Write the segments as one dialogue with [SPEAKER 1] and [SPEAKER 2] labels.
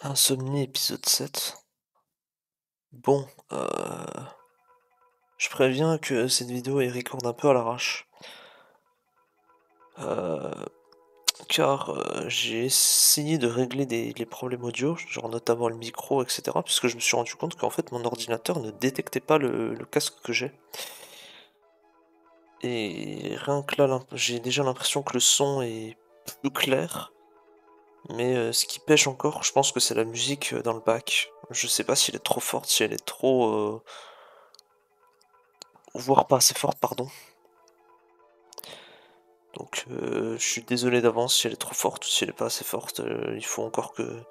[SPEAKER 1] Insomnie épisode 7. Bon, je préviens que cette vidéo est record un peu à l'arrache. Euh, car j'ai essayé de régler les problèmes audio, genre notamment le micro, etc. Puisque je me suis rendu compte qu'en fait mon ordinateur ne détectait pas le casque que j'ai. Et rien que là, j'ai déjà l'impression que le son est plus clair. Mais ce qui pêche encore, je pense que c'est la musique dans le bac. Je sais pas si elle est trop forte, si elle est trop... voire pas assez forte, pardon. Donc je suis désolé d'avance si elle est trop forte ou si elle est pas assez forte. Il faut encore que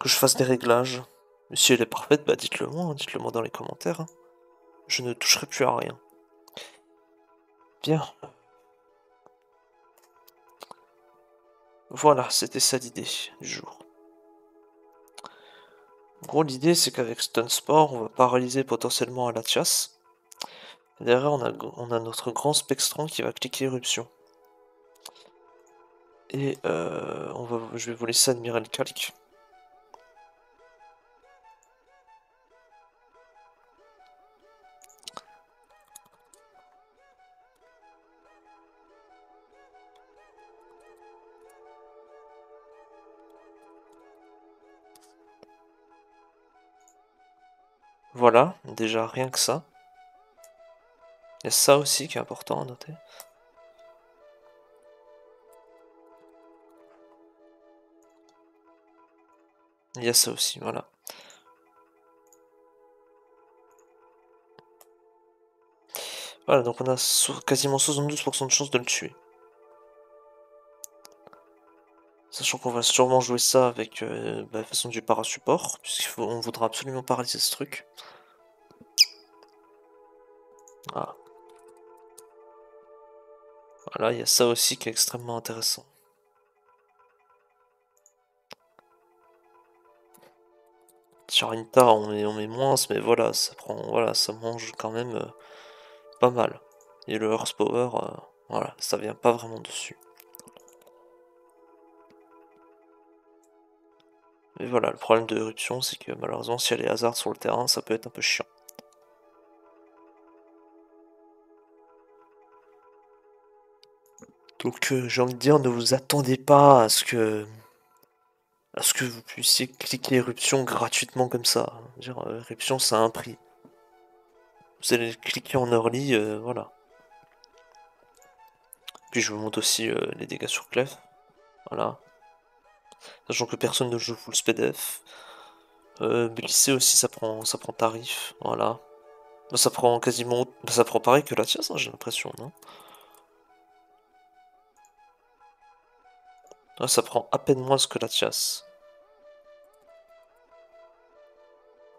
[SPEAKER 1] je fasse des réglages. Mais si elle est parfaite, bah dites-le moi, hein, dites-le moi dans les commentaires, hein. Je ne toucherai plus à rien. Bien. Voilà, c'était ça l'idée du jour. En gros, l'idée c'est qu'avec Stun Sport, on va paralyser potentiellement à la chasse. Et derrière, on a notre grand Spectran qui va cliquer éruption. Et je vais vous laisser admirer le calque. Voilà, déjà rien que ça. Il y a ça aussi qui est important à noter. Il y a ça aussi, voilà. Voilà, donc on a quasiment 72% de chances de le tuer. Sachant qu'on va sûrement jouer ça avec la façon du parasupport, puisqu'on voudra absolument paralyser ce truc. Voilà. Voilà, il y a ça aussi qui est extrêmement intéressant. Sur Inta, on met moins, mais voilà, voilà, ça mange quand même pas mal. Et le horsepower, voilà, ça vient pas vraiment dessus. Mais voilà, le problème de éruption, c'est que malheureusement, si elle est hasard sur le terrain, ça peut être un peu chiant. Donc j'ai envie de dire, ne vous attendez pas à ce que vous puissiez cliquer éruption gratuitement comme ça. Dire, éruption, ça a un prix. Vous allez cliquer en early, voilà. Puis je vous montre aussi les dégâts sur clef. Voilà. Sachant que personne ne joue full SPDF. Glisser aussi, ça prend tarif. Voilà. Bah, ça prend quasiment. Bah, ça prend pareil que la tienne, hein, j'ai l'impression, non? Ouais, ça prend à peine moins que la Tias.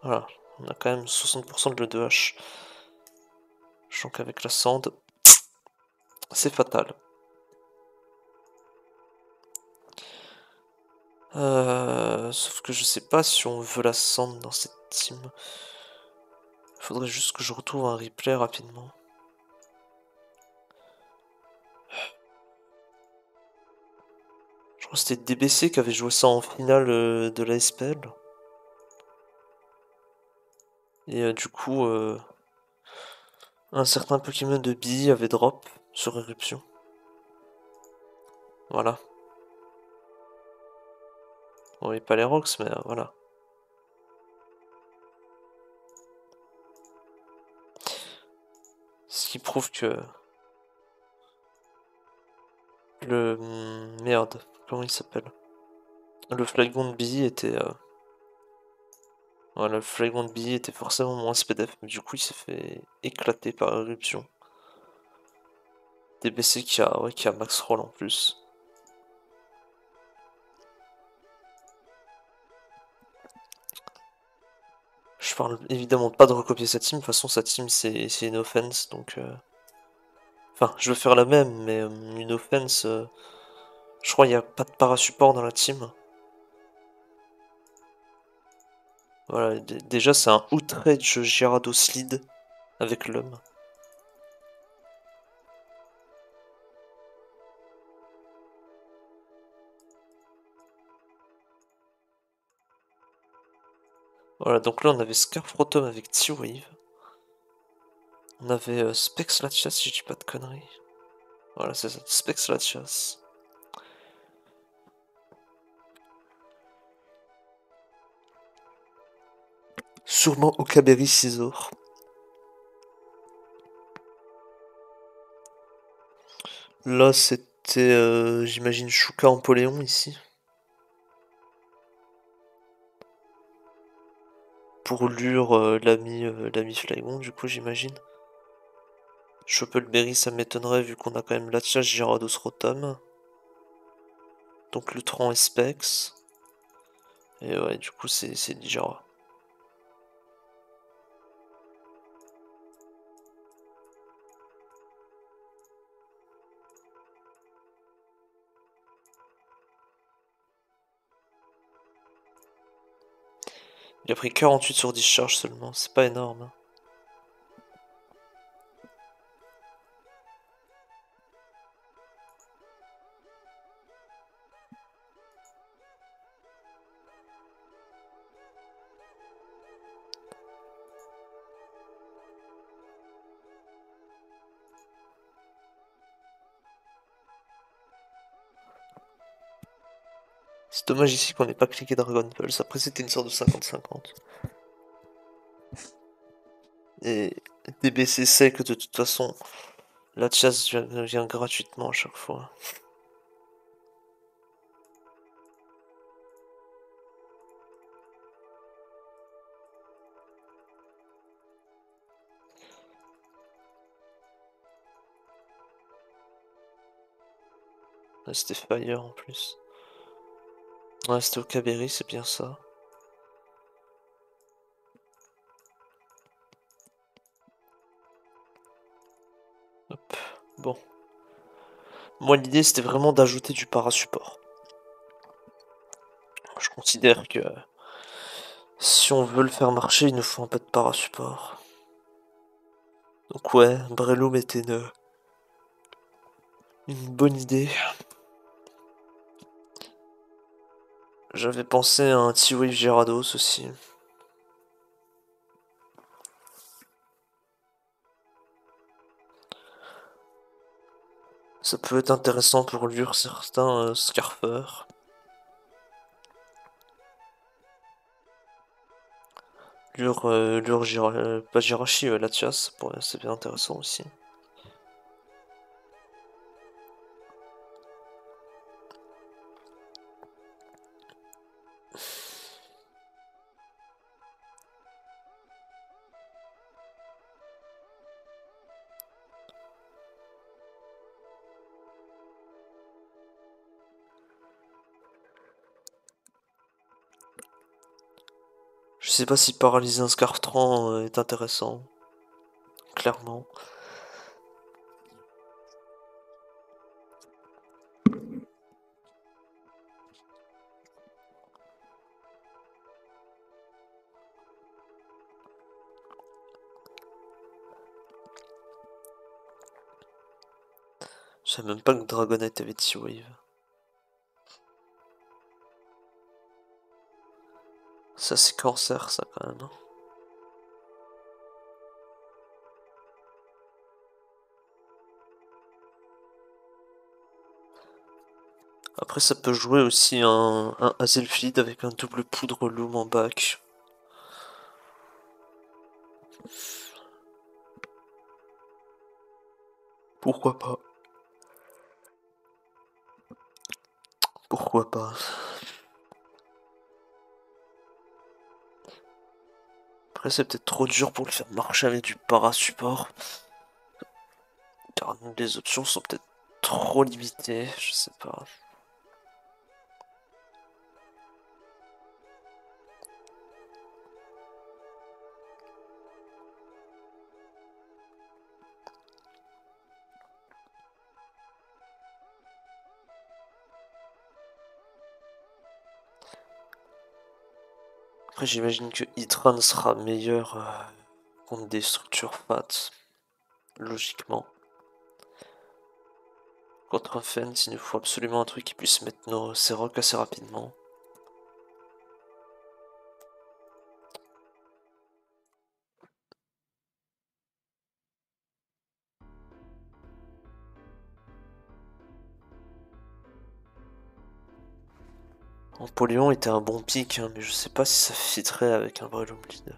[SPEAKER 1] Voilà. On a quand même 60% de l'E2H. Sachant qu'avec la sand, c'est fatal. Sauf que je sais pas si on veut la sand dans cette team. Faudrait juste que je retrouve un replay rapidement. Je crois que c'était DBC qui avait joué ça en finale de la SPL. Et du coup, un certain Pokémon de Bee avait drop sur Éruption. Voilà. Bon, pas les Rocks, mais voilà. Ce qui prouve que le... Merde, comment il s'appelle? Le Flagon de Bee était... Voilà, le Flagon de Bee était forcément moins SPDF, mais du coup il s'est fait éclater par Éruption. DBC qui a max roll en plus. Je parle évidemment pas de recopier sa team, de toute façon sa team c'est une offense, donc... Enfin, je veux faire la même, mais une offense... Je crois qu'il n'y a pas de parasupport dans la team. Voilà, déjà c'est un outrage Gyarados lead avec l'homme. Voilà, donc là on avait Scarf Rotom avec T-Wave. On avait Specs Latias, si je dis pas de conneries. Voilà, c'est ça, Specs Latias. Sûrement Okaberry Scizor. Là c'était, j'imagine, Shuka Empoléon ici. Pour lure l'ami Flygon, du coup, j'imagine. Choppleberry, ça m'étonnerait vu qu'on a quand même Latias, Gyarados, Rotom. Donc Lutran et Specs. Et ouais, du coup, c'est Nijara. Il a pris 48 sur discharge seulement, c'est pas énorme. C'est dommage ici qu'on n'ait pas cliqué Dragon Pulse, après c'était une sorte de 50-50. Et DBC sait que de toute façon, la chasse vient gratuitement à chaque fois. Ouais, c'était Fire en plus. Ouais, c'était Okaberry, c'est bien ça. Hop, bon. Moi, l'idée c'était vraiment d'ajouter du parasupport. Je considère que si on veut le faire marcher, il nous faut un peu de parasupport. Donc ouais, Breloom était une bonne idée. J'avais pensé à un T-Wave Gyarados aussi. Ça peut être intéressant pour lure certains Scarfers. Pas Jirachi, Latias, c'est bien intéressant aussi. Je sais pas si paralyser un Scarftran est intéressant. Clairement. Je savais même pas que Dragonite avait T-Wave. Ça c'est cancer ça quand même. Après ça peut jouer aussi un Hazelfleed avec un double poudre Loom en back. Pourquoi pas? Pourquoi pas? Après c'est peut-être trop dur pour le faire marcher avec du parasupport. Car les options sont peut-être trop limitées, je sais pas. Après j'imagine que Hitran sera meilleur contre des structures fat, logiquement. Contre un Fence, il nous faut absolument un truc qui puisse mettre ses rocs assez rapidement. Empoléon était un bon pic, hein, mais je sais pas si ça fitterait avec un Breloom lead.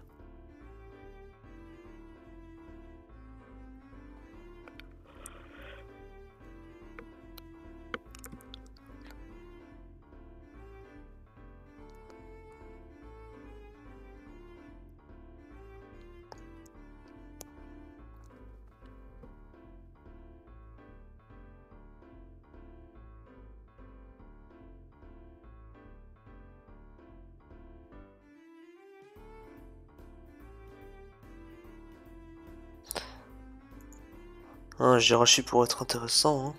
[SPEAKER 1] Un Jirachi pourrait être intéressant, hein.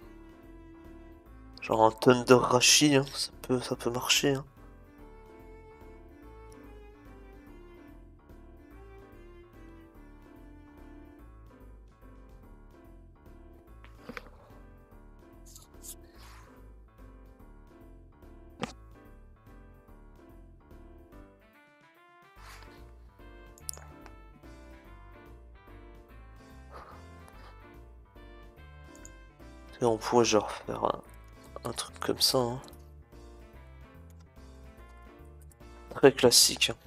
[SPEAKER 1] Genre un Thunder Rashi, hein, ça peut marcher, hein. Et on pourrait genre faire un truc comme ça, hein. Très classique, hein.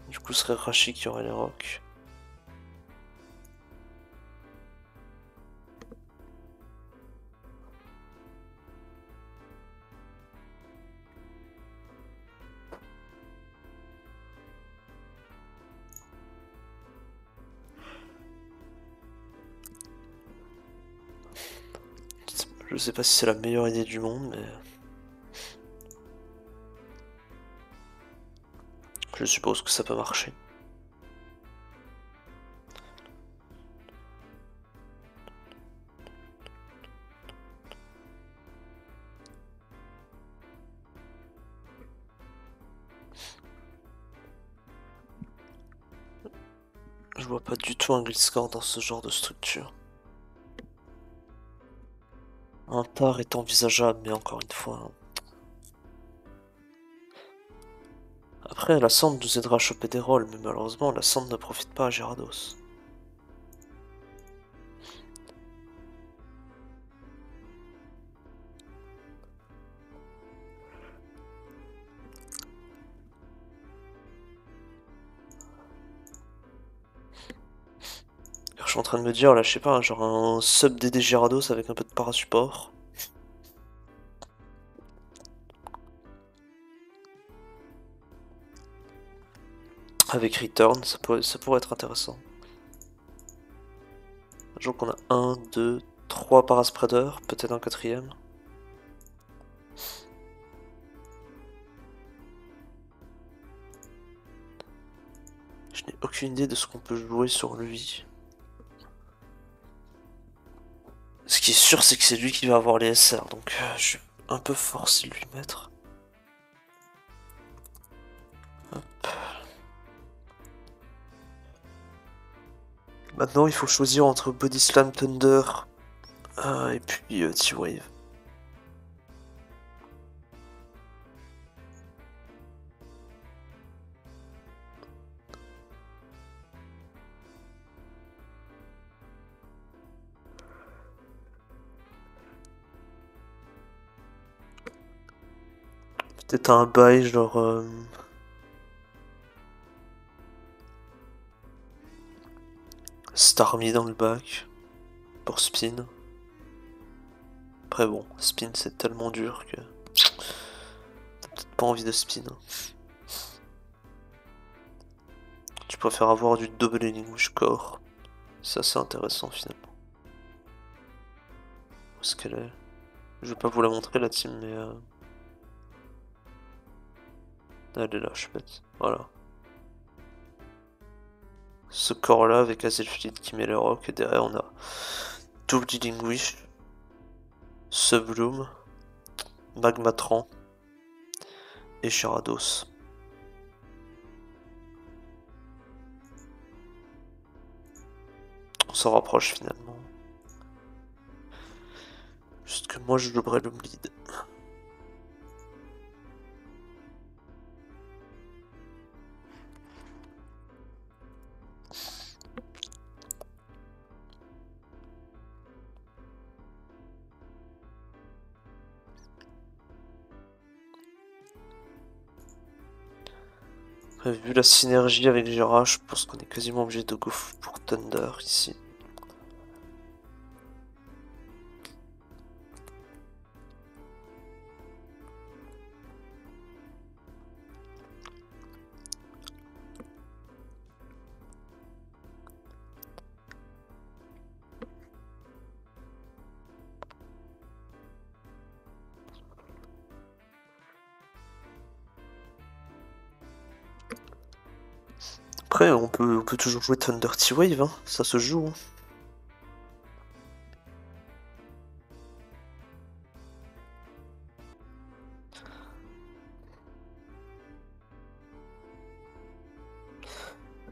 [SPEAKER 1] Du coup, ce serait Rashi qui aurait les rocks. Je sais pas si c'est la meilleure idée du monde, mais je suppose que ça peut marcher. Je vois pas du tout un Gliscor dans ce genre de structure. Un tar est envisageable, mais encore une fois, hein. Après, la Sand nous aidera à choper des rôles, mais malheureusement, la Sand ne profite pas à Gyarados. Je suis en train de me dire, là, je sais pas, genre un sub DD Gyarados avec un peu de parasupport. Avec Return, ça pourrait être intéressant. Genre qu'on a 1, 2, 3 paraspreaders, peut-être un quatrième. Je n'ai aucune idée de ce qu'on peut jouer sur lui. Ce qui est sûr, c'est que c'est lui qui va avoir les SR, donc je suis un peu forcé de lui mettre. Hop. Maintenant, il faut choisir entre Body Slam Thunder et puis T-Wave. Peut-être un bail genre Starmie dans le bac pour spin. Après bon, spin c'est tellement dur que t'as peut-être pas envie de spin, hein. Tu préfères avoir du double English core. Ça c'est intéressant finalement. Où est-ce qu'elle est? Je vais pas vous la montrer la team, mais elle est là, je suis bête. Voilà. Ce corps là avec Azelfleet qui met le rock et derrière on a Double Dealing Wish, Subloom, Magmatran et Gyarados. On s'en rapproche finalement. Juste que moi je jouerai le lead. Après, vu la synergie avec Jira, je pense qu'on est quasiment obligé de go pour Thunder ici. Après, on peut toujours jouer Thunder T-Wave, hein, ça se joue. Hein.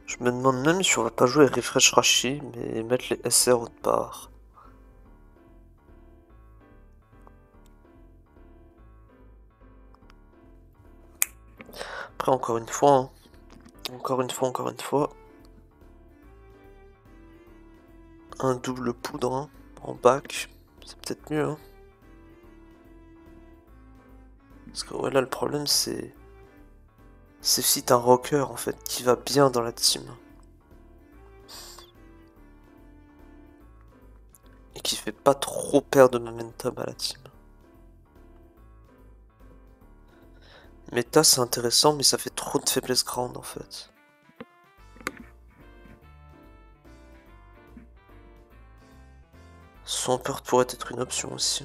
[SPEAKER 1] Je me demande même si on va pas jouer Refresh Rashi, mais mettre les SR autre part. Après, encore une fois, hein. Encore une fois. Un double poudre hein, en bac, c'est peut-être mieux. Hein. Parce que ouais, là, le problème, c'est si t'as un rocker, en fait, qui va bien dans la team. Et qui fait pas trop perdre de momentum à la team. Méta, c'est intéressant, mais ça fait trop de faiblesse grande, en fait. Swampert pourrait être une option aussi.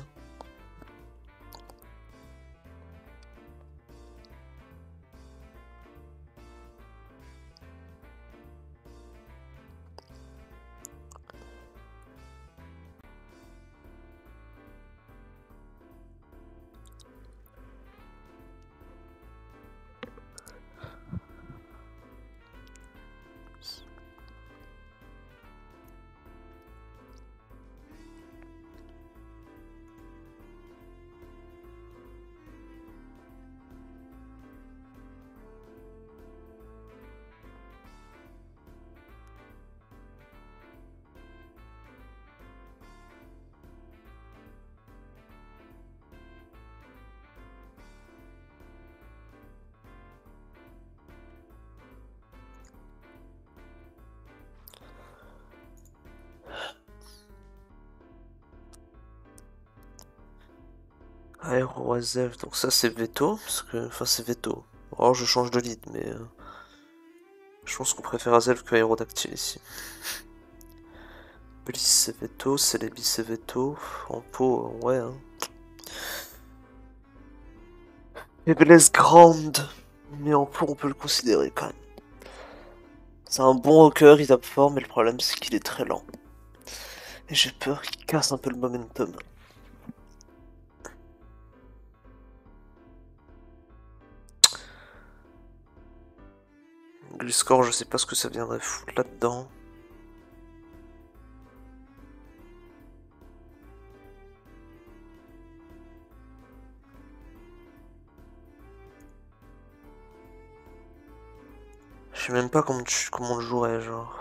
[SPEAKER 1] Aéroazel, donc ça c'est veto, parce que, enfin c'est veto. Alors je change de lead, mais je pense qu'on préfère Azel que Aérodactyle ici. Bliss c'est veto, Celebi c'est veto, en pot, ouais. Hein. Faiblesse grande, mais en pot on peut le considérer quand même. C'est un bon rocker, il tape fort, mais le problème c'est qu'il est très lent. Et j'ai peur qu'il casse un peu le momentum. Gliscor, je sais pas ce que ça viendrait foutre là-dedans. Je sais même pas comment on le jouerait, genre.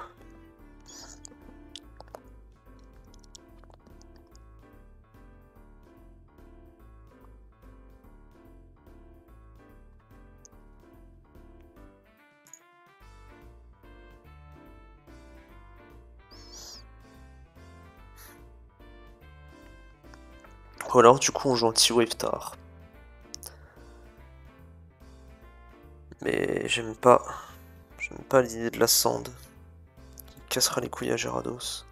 [SPEAKER 1] Ou alors du coup on joue un T-Wave tard. Mais j'aime pas l'idée de la sand. Qui cassera les couilles à Gyarados.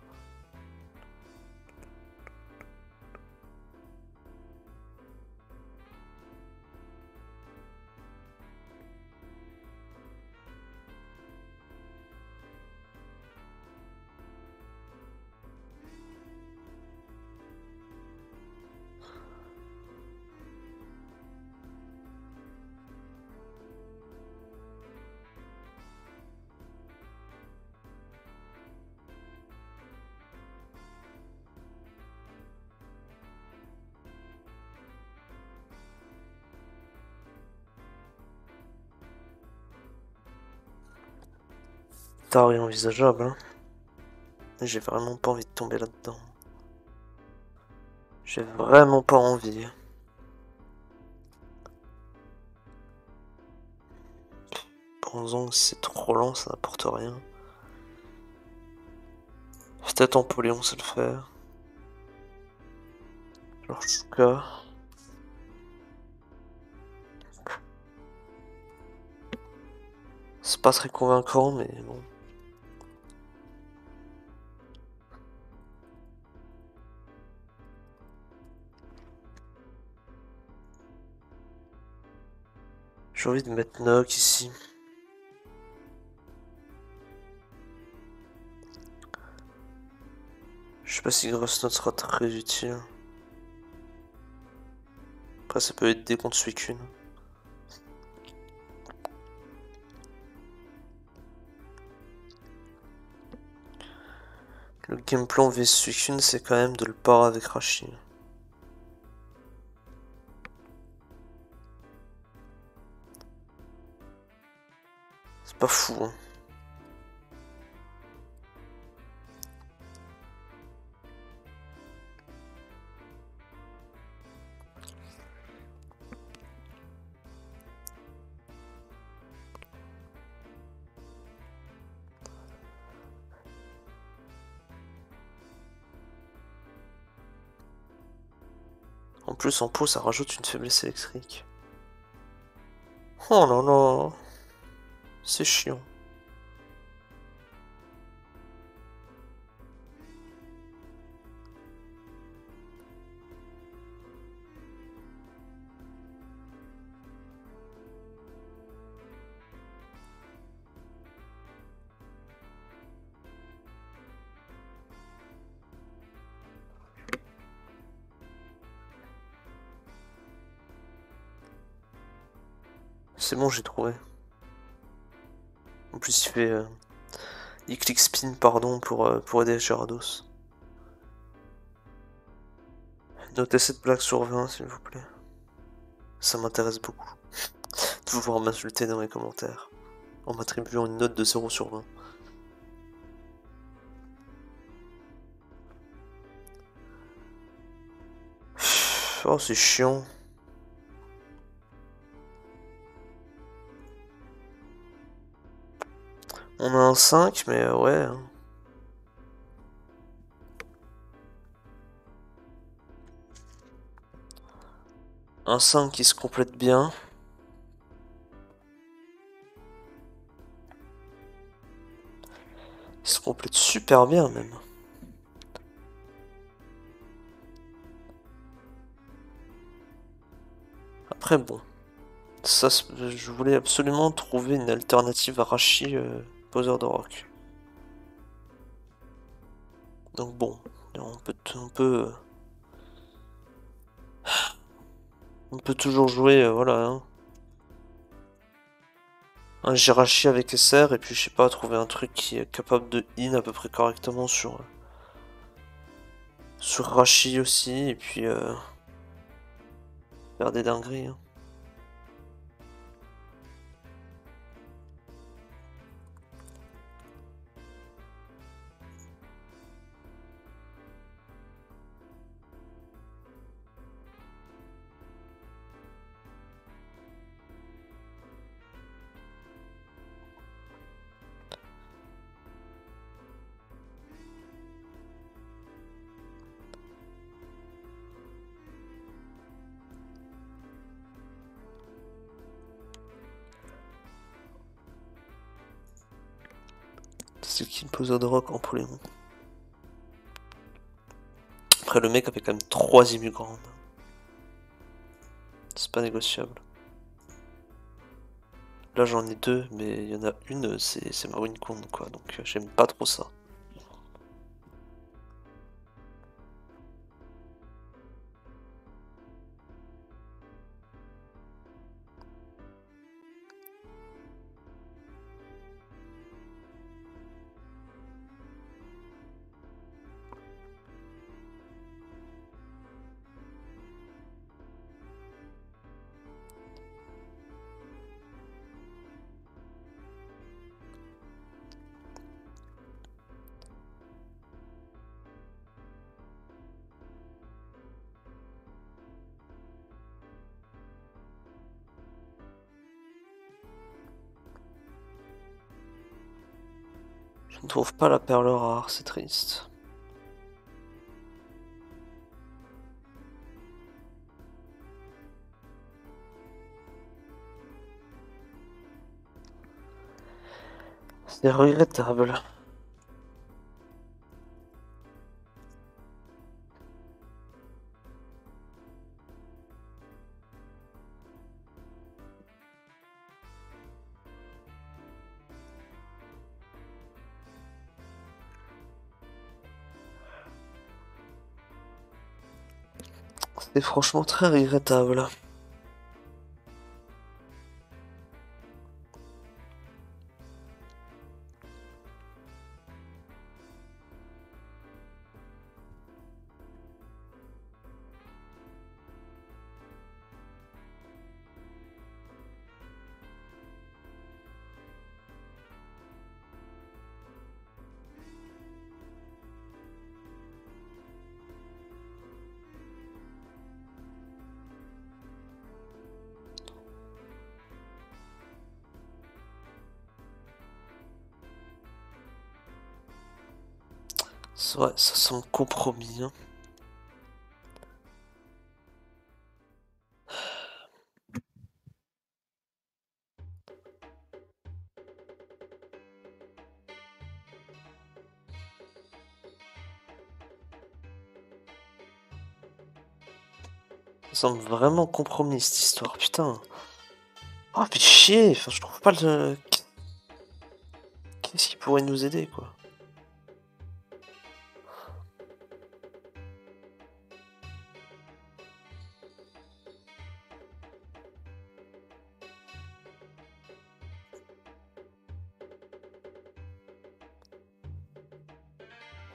[SPEAKER 1] Tard et envisageable, hein. J'ai vraiment pas envie de tomber là-dedans. J'ai vraiment pas envie. grands angles, c'est trop lent, ça n'apporte rien. Peut-être Empoléon, ça le fait. Genre Chouka. C'est pas très convaincant, mais bon. J'ai envie de mettre Nock ici. Je sais pas si Grosse Note sera très utile. Après, ça peut aider contre Suicune. Le game plan vs Suicune, c'est quand même de le parer avec Rashi. C'est pas fou, hein. En plus, en pot, ça rajoute une faiblesse électrique. Oh là là. C'est chiant. C'est bon, j'ai trouvé. En plus, il clique spin, pardon, pour aider Gyarados. Notez cette blague sur 20, s'il vous plaît. Ça m'intéresse beaucoup. De vous voir m'insulter dans les commentaires. En m'attribuant une note de 0 sur 20. Oh, c'est chiant. On a un 5, mais ouais. Un 5 qui se complète bien. Il se complète super bien, même. Après, bon. Ça, je voulais absolument trouver une alternative à Rashi, poseur de rock. Donc bon, on peut toujours jouer, voilà, hein. Un Jirachi avec SR, et puis je sais pas, trouver un truc qui est capable de in à peu près correctement sur Rashi aussi, et puis faire des dingueries, hein. C'est qui le poseur de rock en Polémon? Après, le mec avait quand même 3 immigrants. C'est pas négociable. Là, j'en ai 2, mais il y en a une, c'est ma win con, quoi. Donc, j'aime pas trop ça. Je ne trouve pas la perle rare, c'est triste. C'est regrettable. C'est franchement très regrettable. Ouais, ça semble compromis. Hein. Ça semble vraiment compromis cette histoire, putain. Oh, mais chier, enfin, je trouve pas le... Qu'est-ce qui pourrait nous aider, quoi?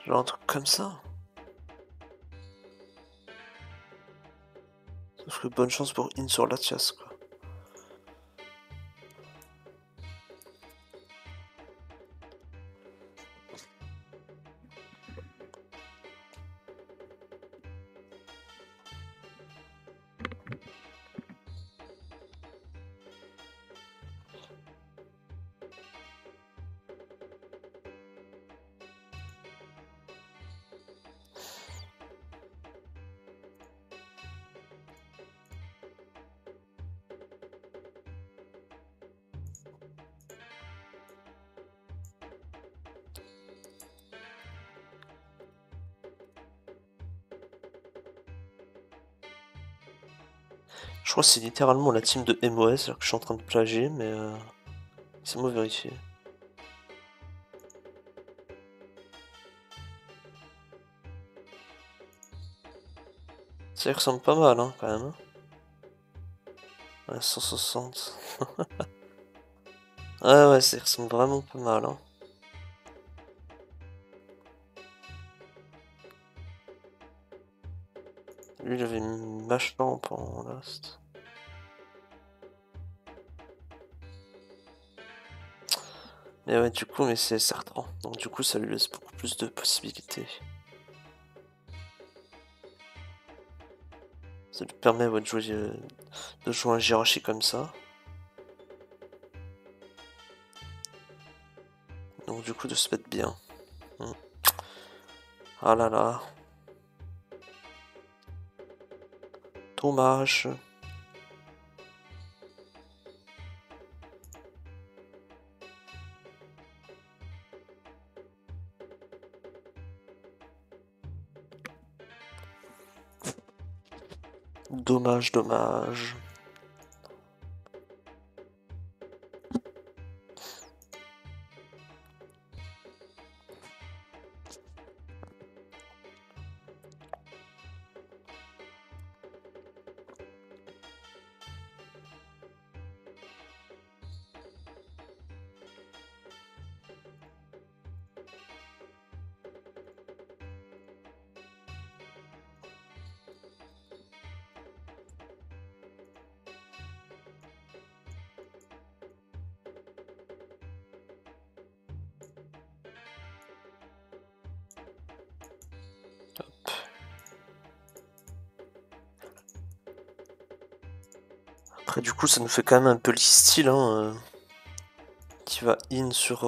[SPEAKER 1] Genre un truc comme ça. Sauf que bonne chance pour in sur Latias, quoi. Je crois que c'est littéralement la team de MOS alors que je suis en train de plagier, mais c'est moi vérifier. Ça y ressemble pas mal, hein, quand même. Ouais, 160. Ouais, ça y ressemble vraiment pas mal, hein. Lui, il avait une mâche lampe en last. Mais ouais, du coup, mais c'est certain. Donc du coup, ça lui laisse beaucoup plus de possibilités. Ça lui permet ouais, de jouer un Jirachi comme ça. Donc du coup, de se mettre bien. Ah là là. Dommage. Dommage, dommage. Après, du coup, ça nous fait quand même un peu le style, hein, qui va in sur...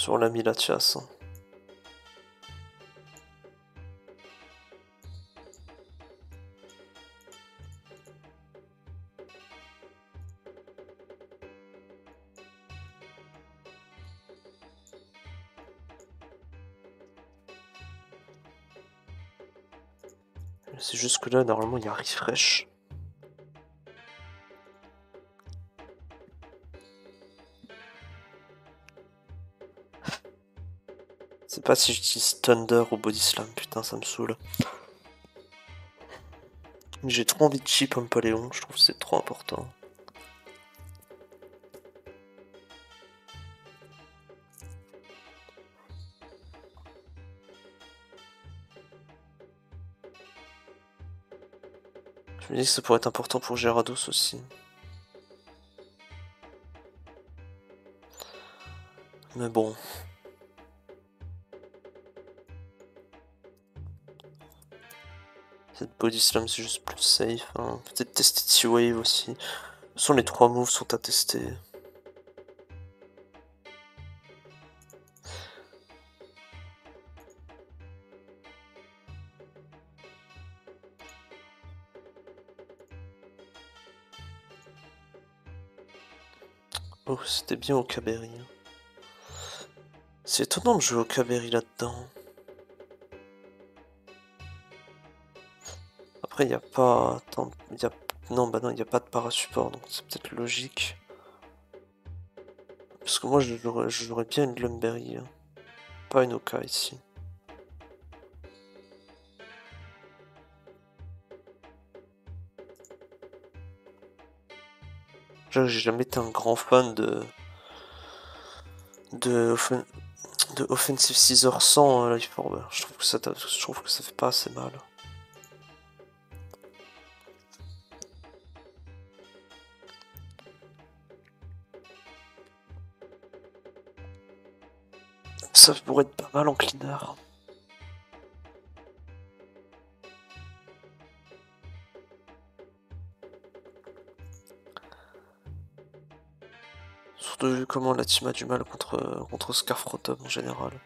[SPEAKER 1] sur l'ami Latias. C'est juste que là, normalement, il y a refresh. Je sais pas si j'utilise Thunder ou Body Slam, putain, ça me saoule. J'ai trop envie de chip Pompéléon, je trouve que c'est trop important. Je me dis que ça pourrait être important pour Gyarados aussi. Mais bon. Cette Body Slam c'est juste plus safe. Hein. Peut-être tester T-Wave aussi. De toute façon les 3 moves sont à tester. Oh, c'était bien au Caberry. C'est étonnant de jouer au Caberry là-dedans. Après, il n'y a pas... Attends, y a... Non, bah non, il n'y a pas de parasupport, donc c'est peut-être logique. Parce que moi, je jouerais bien une Lumberry. Hein. Pas une Oka ici. J'ai jamais été un grand fan de Offensive Scissor sans Life Orb. Je trouve que ça fait pas assez mal. Ça pourrait être pas mal en cleaner. Surtout vu comment la team a du mal contre Scarfrotom en général.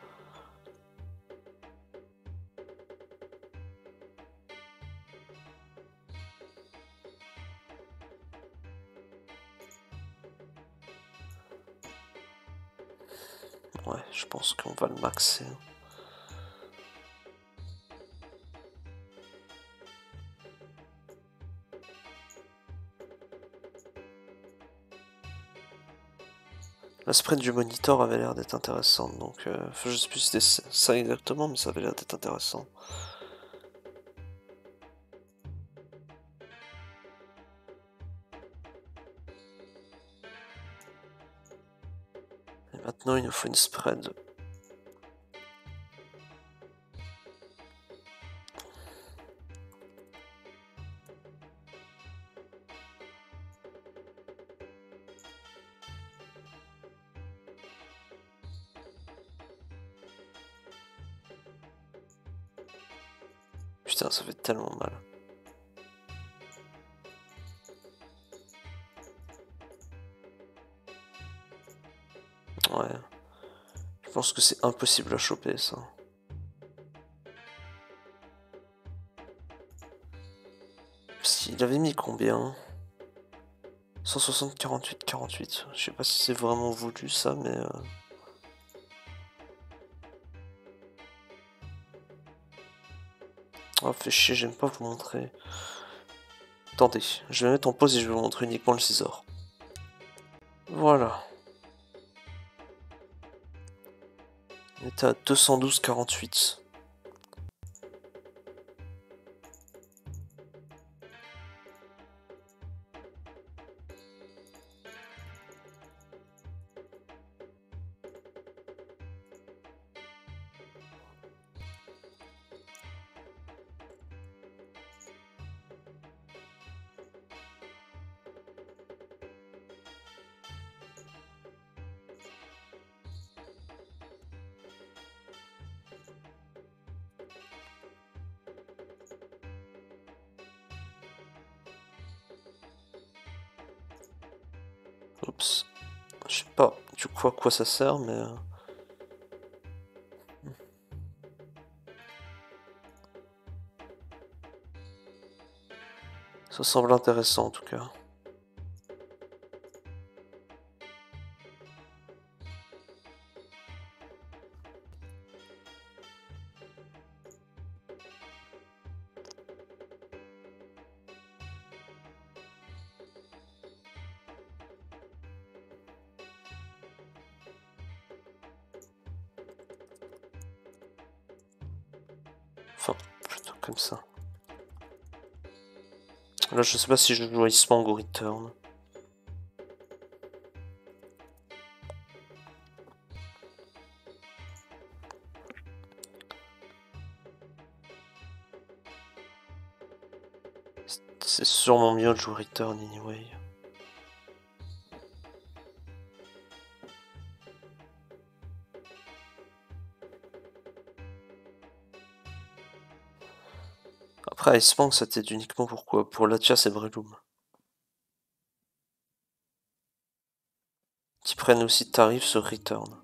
[SPEAKER 1] Ouais, je pense qu'on va le maxer. La sprint du monitor avait l'air d'être intéressante, donc je sais plus si c'était ça exactement, mais ça avait l'air d'être intéressant. Et maintenant il nous faut une spread. Putain, ça fait tellement mal. Ouais. Je pense que c'est impossible à choper ça. Il avait mis combien? 160, 48, 48. Je sais pas si c'est vraiment voulu ça, mais... Oh, fait chier, j'aime pas vous montrer. Attendez, je vais mettre en pause et je vais vous montrer uniquement le Scizor. Voilà. On était à 212, 48. Oups. Je sais pas du coup à quoi ça sert, mais... Ça semble intéressant en tout cas. Enfin, plutôt comme ça. Là, je sais pas si je joue à Ispang ou Return. C'est sûrement mieux de jouer Return anyway. Après, Ispang, c'était uniquement pour quoi? Pour Latias et Breloom. Qui prennent aussi tarif sur Return.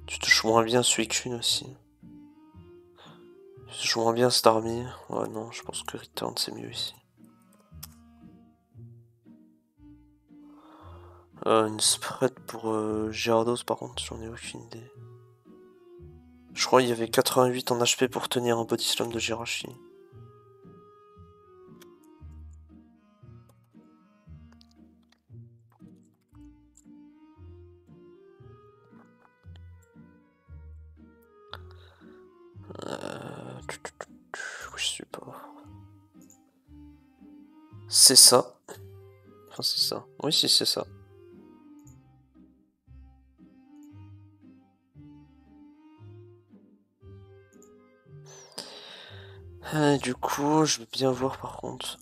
[SPEAKER 1] Tu touches moins bien Suicune aussi. Tu touches moins bien Starmie. Ouais, non, je pense que Return c'est mieux ici. Une spread pour Gyarados, par contre, j'en ai aucune idée. Je crois qu'il y avait 88 en HP pour tenir un Body Slam de Jirachi. Je sais pas. C'est ça. Enfin, c'est ça. Oui, si, c'est ça. Du coup, je veux bien voir par contre.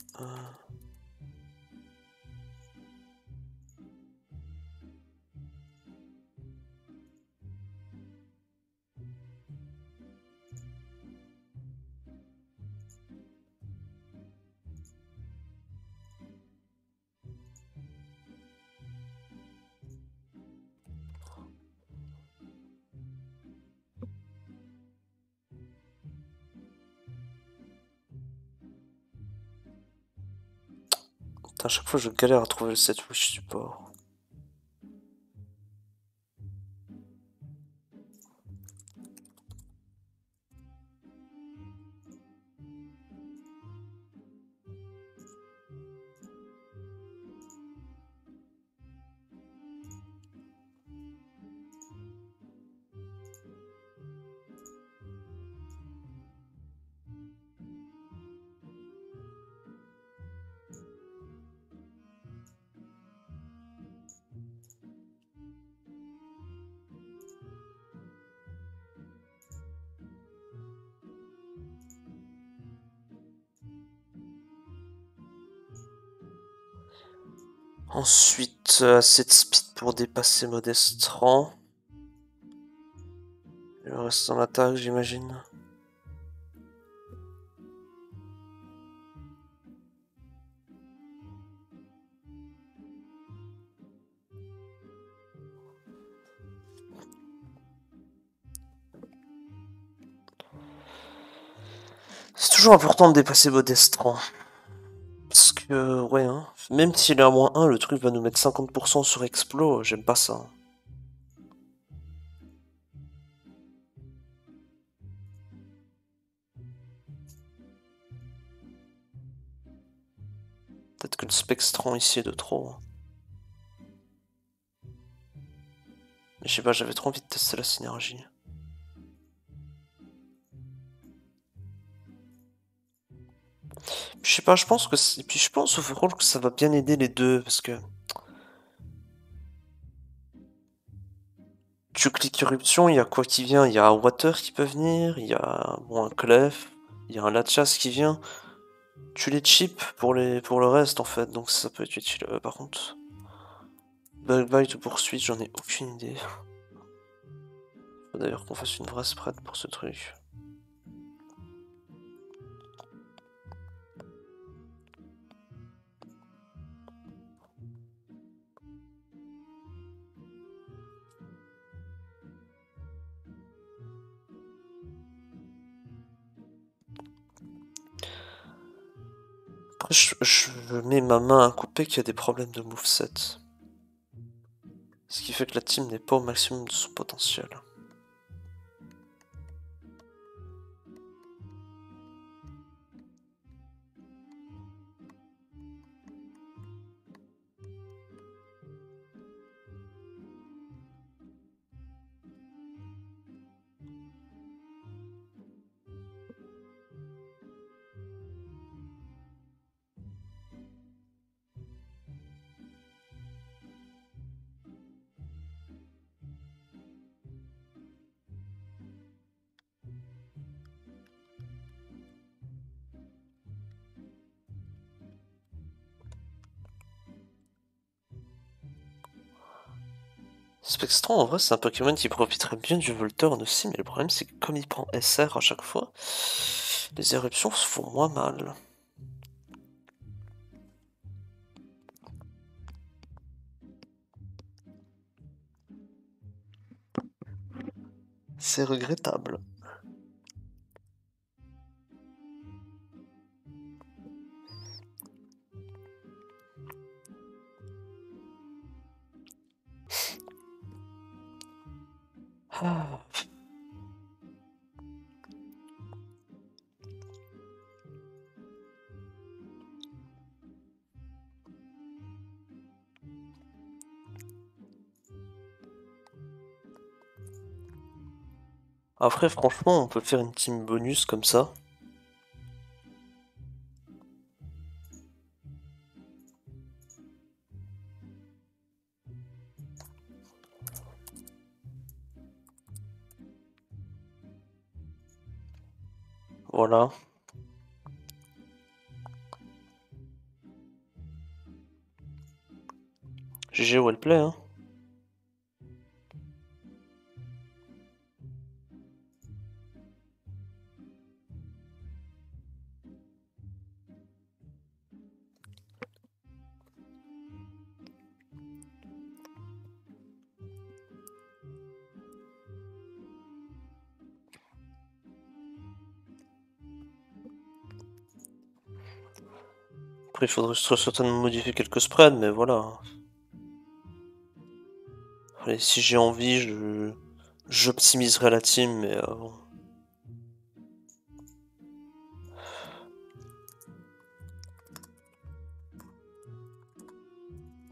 [SPEAKER 1] Putain, à chaque fois je galère à trouver le set Wish support. Ensuite, assez de speed pour dépasser Modestran. Il reste en attaque, j'imagine. C'est toujours important de dépasser Modestran. Parce que, ouais, hein, même s'il est à -1, le truc va nous mettre 50% sur Explo, j'aime pas ça. Peut-être que le Spectran ici est de trop. Mais je sais pas, j'avais trop envie de tester la synergie. Je sais pas, je pense que et puis je pense overall que ça va bien aider les deux parce que tu cliques éruption, il y a quoi qui vient? Il y a un Water qui peut venir, il y a bon, un Clef, il y a un Latias qui vient. Tu les chips pour le reste en fait, donc ça peut être utile. Par contre, Bug Bite ou poursuite, j'en ai aucune idée. Faut d'ailleurs qu'on fasse une vraie spread pour ce truc. Après, je mets ma main à couper qui a des problèmes de moveset. Ce qui fait que la team n'est pas au maximum de son potentiel. Spextron, en vrai, c'est un Pokémon qui profiterait bien du Voltorb aussi, mais le problème, c'est que comme il prend SR à chaque fois, les éruptions se font moins mal. C'est regrettable. Ah. Après, franchement, on peut faire une team bonus comme ça. Voilà. GG Wellplay, hein. Après, il faudrait certainement modifier quelques spreads, mais voilà. Allez, si j'ai envie, j'optimiserai la team, mais bon.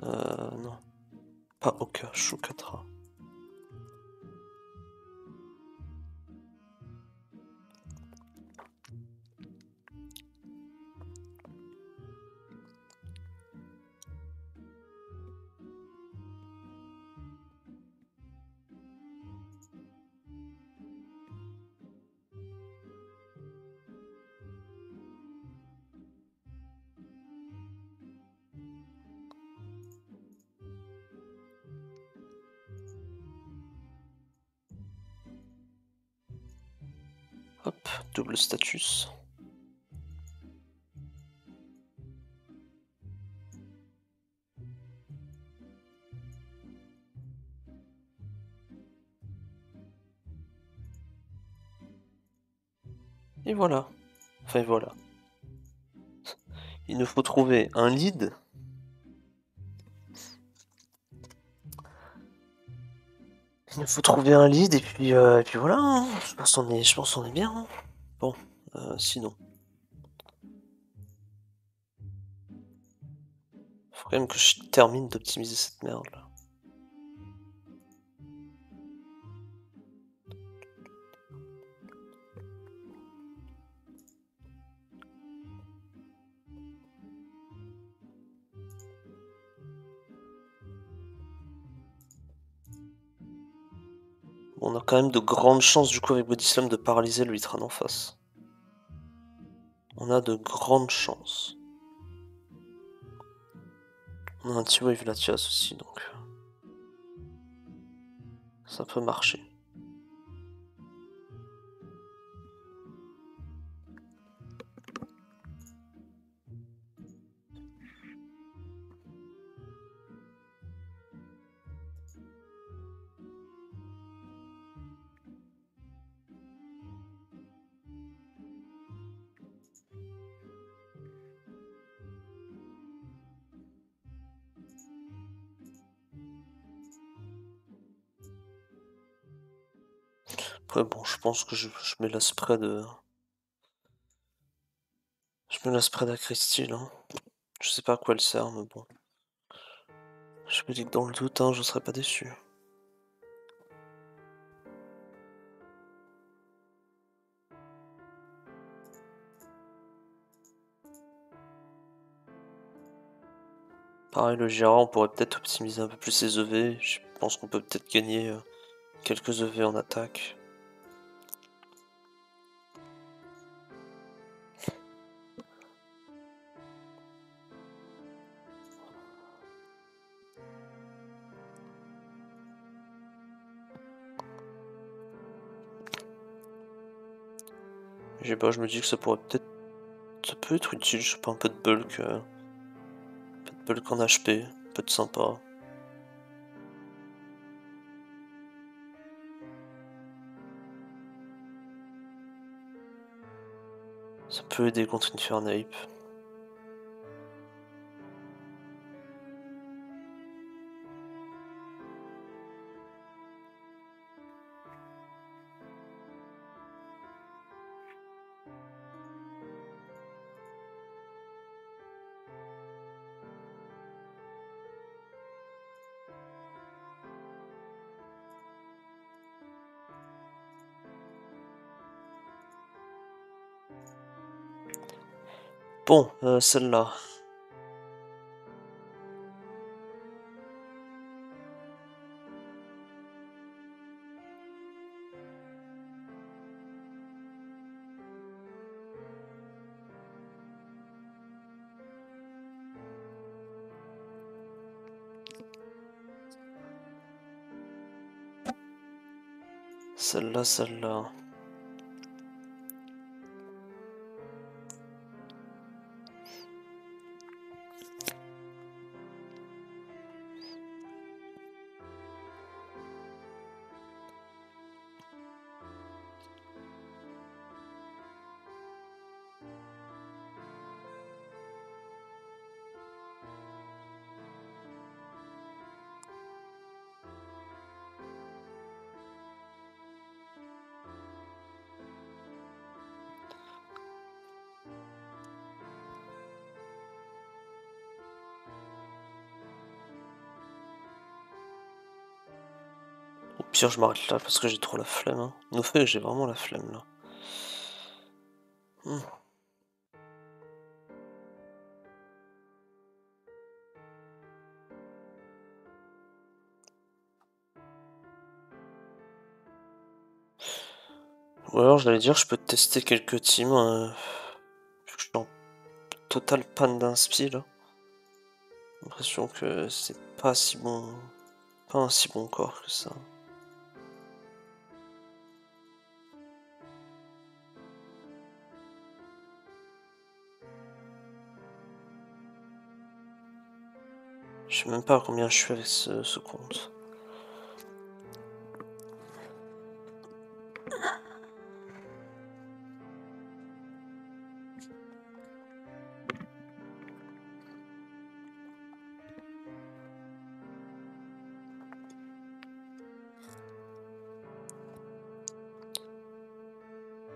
[SPEAKER 1] Non. Pas Oka, Shukatra. Hop, double status. Et voilà. Enfin, voilà. Il nous faut trouver un lead. Il nous faut trouver un lead et puis voilà. Hein. Je pense qu'on est bien. Hein. Bon, sinon. Faut quand même que je termine d'optimiser cette merde là. Bon, on a quand même de grandes chances du coup avec Body Slam de paralyser le Litran en face. On a de grandes chances. On a un T-Wave Latias aussi donc. Ça peut marcher. Après, bon, je pense que je mets la spread. Je mets la spread à Christie, là. Je sais pas à quoi elle sert, mais bon. Je me dis que dans le doute, hein, je serais pas déçu. Pareil, le Gérard, on pourrait peut-être optimiser un peu plus ses EV. Je pense qu'on peut peut-être gagner quelques EV en attaque. Je sais pas, je me dis que ça pourrait peut-être... Ça peut être utile, je sais pas, un peu de bulk. Un peu de bulk en HP, un peu de sympa. Ça peut aider contre une Fernape. Bon, celle-là. Celle-là. Au pire, je m'arrête là parce que j'ai trop la flemme. Hein. Au fait, j'ai vraiment la flemme là. Ou alors, j'allais dire, je peux tester quelques teams. Vu que je suis en totale panne d'inspi là. J'ai l'impression que c'est pas si bon. Pas un si bon corps que ça. Je sais même pas à combien je suis avec ce compte.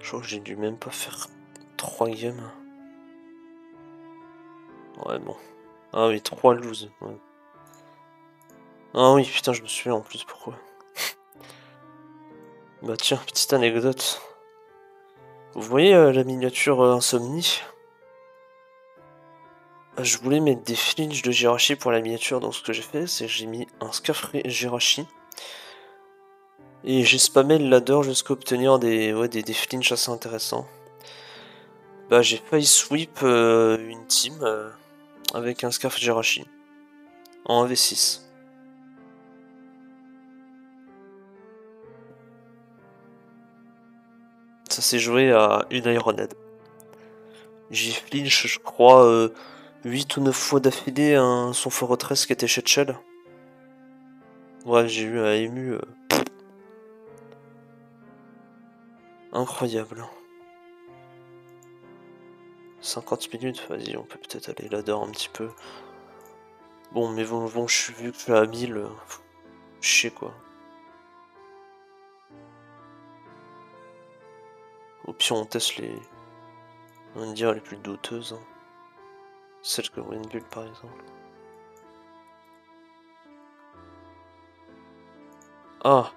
[SPEAKER 1] Je crois que j'ai dû même pas faire 3 games. Ouais, bon. Ah oui, 3 lose. Ouais. Ah oui, putain, je me souviens en plus pourquoi. Bah tiens, petite anecdote. Vous voyez la miniature Insomnie? Je voulais mettre des flinches de Jirachi pour la miniature, donc ce que j'ai fait, c'est que j'ai mis un scarf Jirachi. Et j'ai spammé le ladder jusqu'à obtenir des flinches assez intéressants. Bah j'ai failli sweep une team avec un scarf Jirachi. En 1v6. Ça s'est joué à une Ironhead. J'ai flinch, je crois, 8 ou 9 fois d'affilée son fort retresse qui était chez Shell. Ouais, j'ai eu un ému incroyable. 50 minutes, vas-y, on peut peut-être aller ladder un petit peu. Bon, mais bon, vu que je suis à 1000, chier quoi. pire, on teste les... On va dire les plus douteuses. Hein. Celle que Winbull, par exemple. Ah!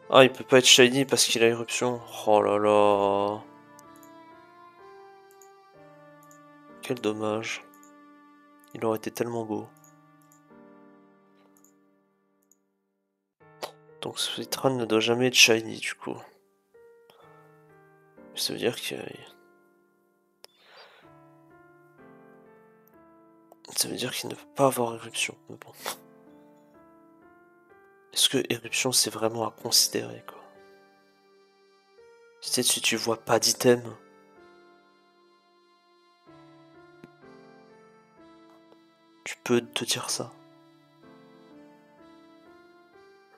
[SPEAKER 1] Ah, il peut pas être shiny parce qu'il a éruption. Oh là là. Quel dommage. Il aurait été tellement beau. Donc ce Citron ne doit jamais être shiny du coup. Ça veut dire qu'il ne peut pas avoir éruption. Mais bon. Est-ce que éruption c'est vraiment à considérer quoi? Si tu vois pas d'item. Tu peux te dire ça.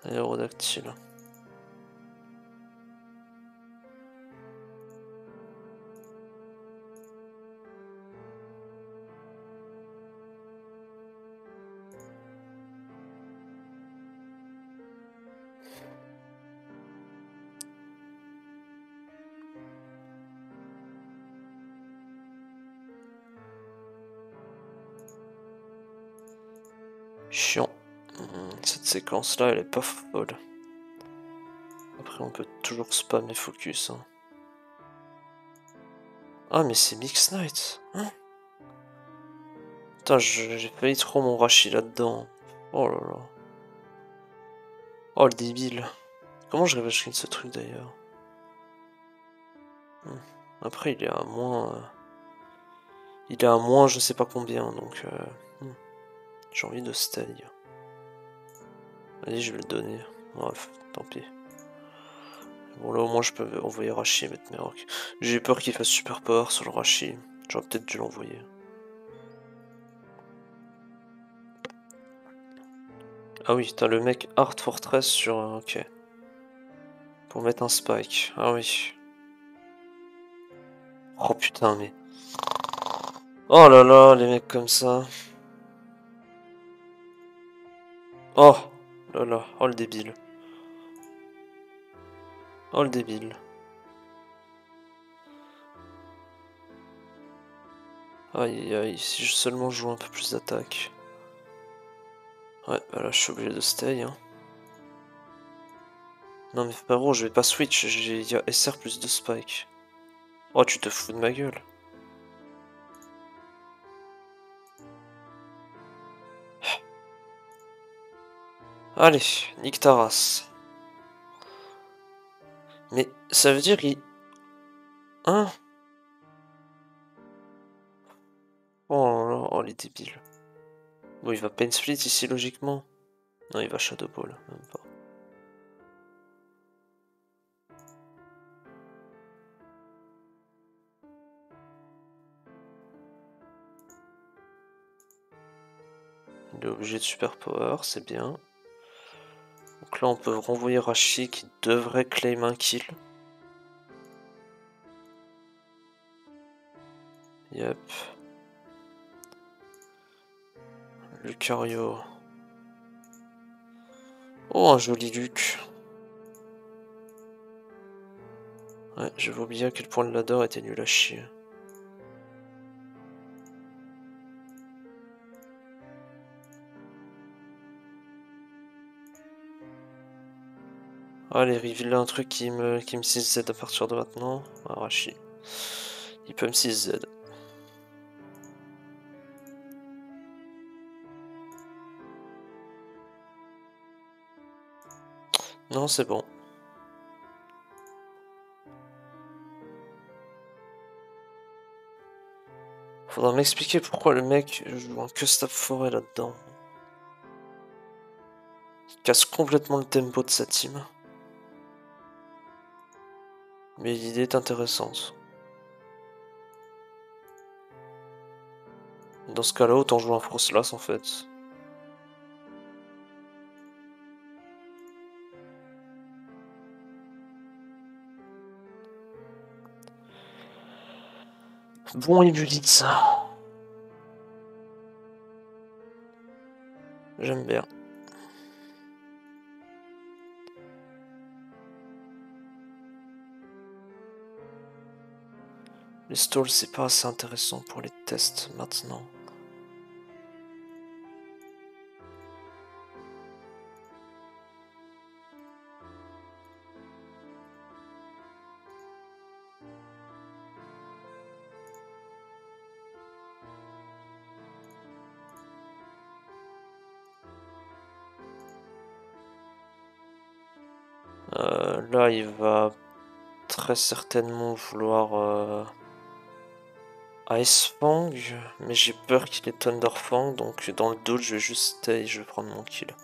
[SPEAKER 1] Aérodactyle. Chiant. Cette séquence là elle est pas folle. Après on peut toujours spam et focus. Hein. Ah mais c'est Mix Knight. Hein? Putain j'ai failli trop mon Rashi là-dedans. Oh là là. Oh le débile. Comment je révèle ce truc d'ailleurs? Après il est à moins... Il est à moins je sais pas combien donc... J'ai envie de stay. Allez je vais le donner. Bref, tant pis. Bon là au moins je peux envoyer Rashi et mettre mes rocs. J'ai peur qu'il fasse super power sur le Rashi. J'aurais peut-être dû l'envoyer. Ah oui, t'as le mec Art Fortress sur... ok. Pour mettre un spike. Ah oui. Oh putain mais... Oh là là, les mecs comme ça. Oh là là, oh le débile. Oh le débile. Aïe aïe, si je seulement joue un peu plus d'attaque. Ouais, bah là je suis obligé de stay. Hein. Non mais frérot, je vais pas switch, il y a SR plus de spike. Oh tu te fous de ma gueule. Allez, nique ta race. Mais ça veut dire il... Hein? Oh là là, oh les débiles. Bon il va Pain Split ici logiquement. Non il va Shadow Ball, même pas. Il est obligé de super power, c'est bien. Donc là on peut renvoyer Rashi qui devrait claim un kill. Yep. Lucario. Oh un joli Luc. Ouais, j'avais oublié à quel point le ladder était nul à chier. Allez, reveal un truc qui me 6Z à partir de maintenant. Arashi. Il peut me 6Z. Non, c'est bon. Faudra m'expliquer pourquoi le mec joue un custom forêt là-dedans. Il casse complètement le tempo de sa team. Mais l'idée est intéressante. Dans ce cas-là, autant jouer un Frostlass en fait. Bon, il dit ça. J'aime bien. Les stalls, c'est pas assez intéressant pour les tests maintenant. Là, il va très certainement vouloir Ice Fang, mais j'ai peur qu'il ait Thunder Fang, donc dans le doute, je vais juste stay, je vais prendre mon kill.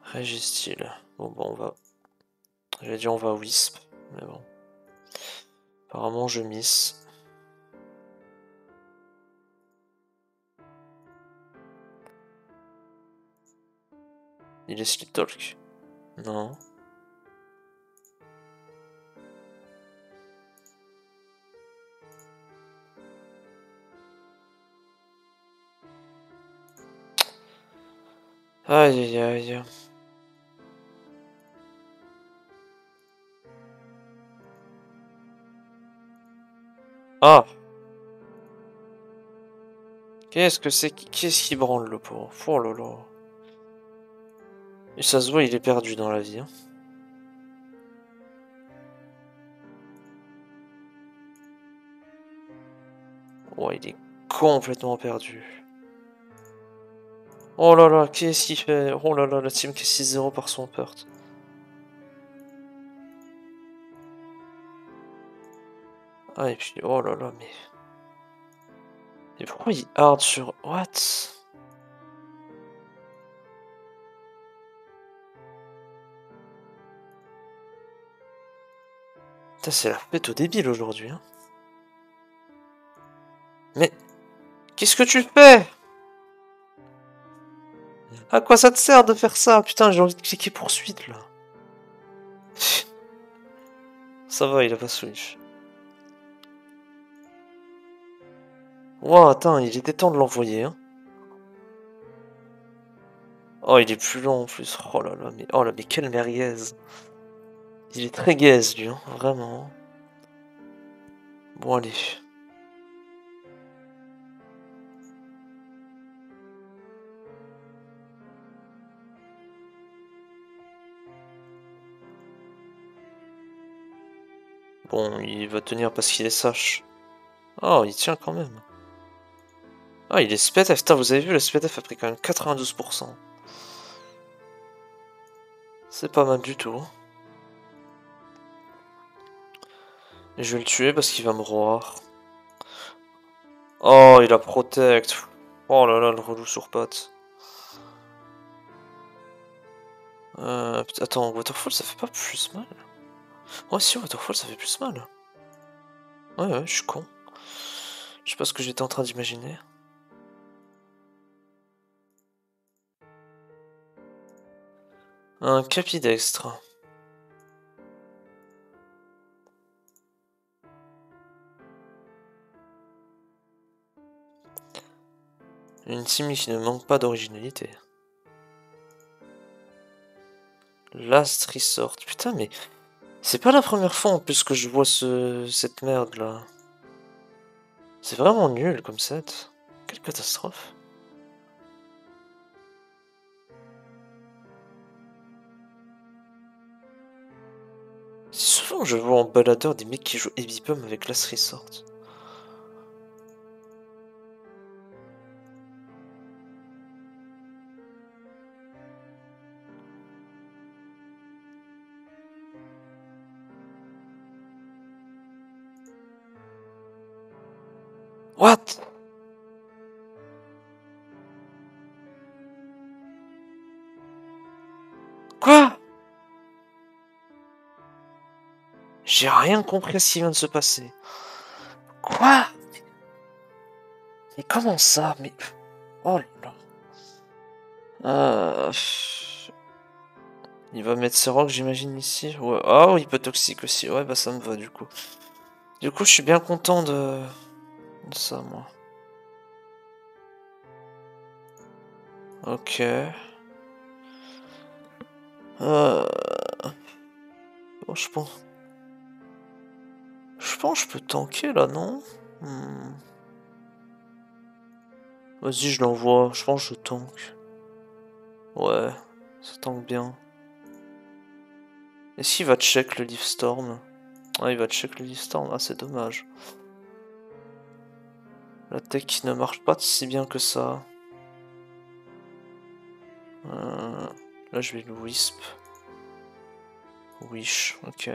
[SPEAKER 1] Régistyle. Bon, on va. J'allais dire on va Wisp, mais bon. Apparemment, je miss. Il est Sleep Talk? Non. Aïe aïe aïe. Ah! Qu'est-ce que c'est? Qu'est-ce qui branle le pauvre? Oh là là. Et ça se voit, il est perdu dans la vie. Hein. Ouais, il est complètement perdu. Oh là là, qu'est-ce qu'il fait? Oh là là, la team qui est 6-0 par son pert. Ah, et puis, oh là là, mais. Et pourquoi il hard sur. What? Putain, c'est la fête au débile aujourd'hui. Hein. Mais. Qu'est-ce que tu fais? À quoi ça te sert de faire ça? Putain, j'ai envie de cliquer poursuite là. Ça va, il a pas Switch. Wow, attends, il était temps de l'envoyer. Hein. Oh, il est plus long en plus. Oh là là, mais oh là, mais quelle merguez. Il est très gaze lui, hein, vraiment. Bon, allez. Bon, il va tenir parce qu'il est sage. Oh, il tient quand même. Ah, il est SPEDF. Putain, vous avez vu, le SPEDF a pris quand même 92%. C'est pas mal du tout. Et je vais le tuer parce qu'il va me roar. Oh, il a protect. Oh là là, le relou sur patte. Attends, Waterfall ça fait pas plus mal? Ouais, si, Waterfall ça fait plus mal. Ouais, je suis con. Je sais pas ce que j'étais en train d'imaginer. Un capidextre. Une team qui ne manque pas d'originalité. Last Resort. Putain, mais c'est pas la première fois en plus que je vois cette merde là. C'est vraiment nul comme set. Quelle catastrophe. C'est souvent je vois en baladeur des mecs qui jouent Heavy Pum avec Last Resort. What? Quoi? J'ai rien compris à ce qui vient de se passer. Quoi? Mais comment ça? Mais... Oh là là. Il va mettre ses rocs, j'imagine, ici. Ouais. Oh, il peut toxique aussi. Ouais, bah ça me va, du coup. Du coup, je suis bien content de ça, moi. Ok. Bon, je pense. pense que je peux tanker là, non? Vas-y, je l'envoie. Je pense que je tank. Ouais, ça tank bien. Et s'il va check le Leaf Storm? Ah, il va check le Leaf Storm. Ah, c'est dommage. La tech qui ne marche pas si bien que ça. Là, je vais le Wisp. Wish, ok.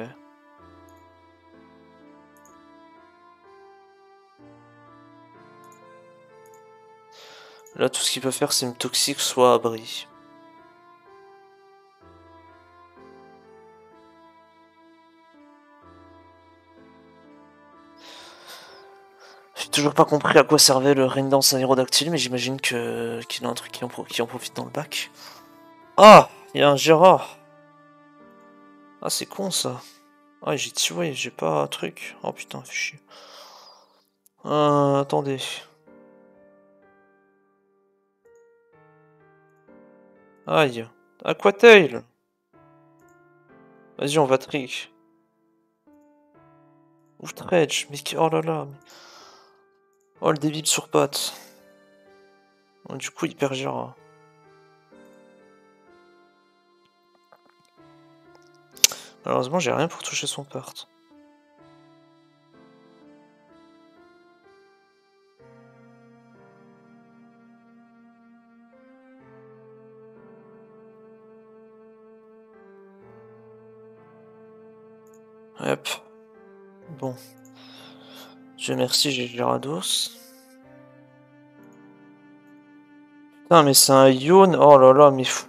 [SPEAKER 1] Là, tout ce qu'il peut faire, c'est me toxique, soit abri. J'ai toujours pas compris à quoi servait le Raindance Aérodactyle, mais j'imagine qu'il a un truc qui en profite dans le bac. Ah, il y a un Gérard. Ah, c'est con ça. Ah, j'ai tué, j'ai pas un truc. Oh putain, fais chier. Attendez. Aïe. Aquatail. Vas-y, on va trick. Outrage, mais oh là là. Oh, le débile sur patte. Oh, du coup, il perd Gérard. Malheureusement, j'ai rien pour toucher son part. Hop. Bon. Dieu merci, j'ai Gyarados. Putain, mais c'est un Yawn. Oh là là, mais fou.